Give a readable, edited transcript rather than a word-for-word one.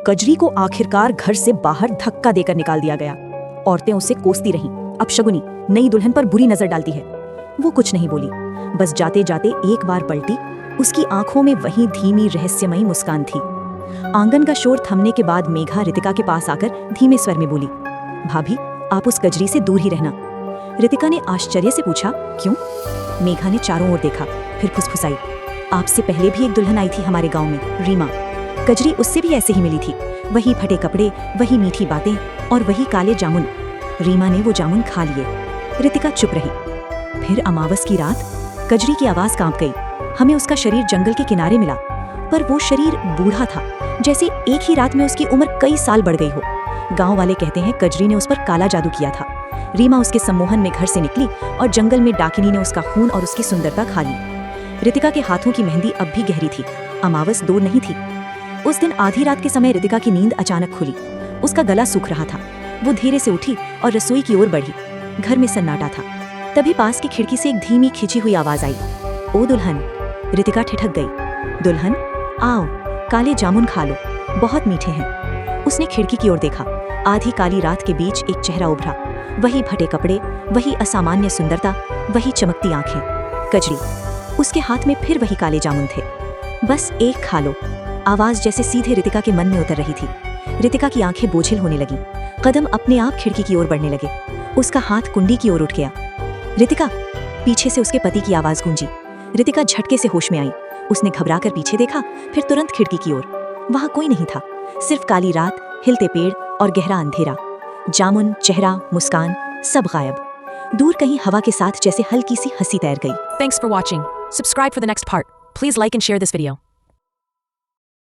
कजरी को आखिरकार घर से बाहर धक्का देकर निकाल दिया गया। औरतें उसे कोसती रहीं, अपशगुनी, नई दुल्हन पर बुरी नजर डालती है। वो कुछ नहीं बोली, बस जाते जाते एक बार पलटी। उसकी आंखों में वही धीमी रहस्यमयी मुस्कान थी। आंगन का शोर थमने के बाद मेघा रितिका के पास आकर धीमे स्वर में बोली, भाभी, आप उस कजरी से दूर ही रहना। रितिका ने आश्चर्य से पूछा, क्यों? मेघा ने चारों ओर देखा, फिर फुसफुसाई, आपसे पहले भी एक दुल्हन आई थी हमारे गांव में, रीमा। कजरी उससे भी ऐसे ही मिली थी, वही फटे कपड़े, वही मीठी बातें और वही काले जामुन। रीमा ने वो जामुन खा लिए। रितिका चुप रही। फिर अमावस की रात कजरी की आवाज कांप गई। हमें उसका शरीर जंगल के किनारे मिला, पर वो शरीर बूढ़ा था, जैसे एक ही रात में उसकी उम्र कई साल बढ़ गई हो। गांव वाले कहते हैं कजरी ने उस पर काला जादू किया था। रीमा उसके सम्मोहन में घर से निकली और जंगल में डाकिनी ने उसका खून और उसकी सुंदरता खा ली। रितिका के हाथों की मेहंदी अब भी गहरी थी। अमावस दूर नहीं थी। उस दिन आधी रात के समय रितिका की नींद अचानक खुली। उसका गला सूख रहा था। वो धीरे से उठी और रसोई की ओर बढ़ी। घर में सन्नाटा था। तभी पास की खिड़की से एक धीमी खिंची हुई आवाज आई, ओ दुल्हन। रितिका ठिठक गई। दुल्हन, आओ, काले जामुन खा लो, बहुत मीठे हैं। उसने खिड़की की ओर देखा। आधी काली रात के बीच एक चेहरा उभरा, वही फटे कपड़े, वही असामान्य सुंदरता, वही चमकती आंखें। कजरी। उसके हाथ में फिर वही काले जामुन थे। बस एक खा लो। आवाज जैसे सीधे रितिका के मन में उतर रही थी। रितिका की आंखें बोझिल होने लगी। कदम अपने आप खिड़की की ओर बढ़ने लगे। उसका हाथ कुंडी की ओर उठ गया। रितिका! पीछे से उसके पति की आवाज गूंजी। रितिका झटके से होश में आई। उसने घबराकर पीछे देखा, फिर तुरंत खिड़की की ओर। वहां कोई नहीं था, सिर्फ काली रात, हिलते पेड़ और गहरा अंधेरा। जामुन, चेहरा, मुस्कान, सब गायब। दूर कहीं हवा के साथ जैसे हल्की सी हंसी तैर गई। Thanks for watching. Subscribe for the next part. Please like and share this video.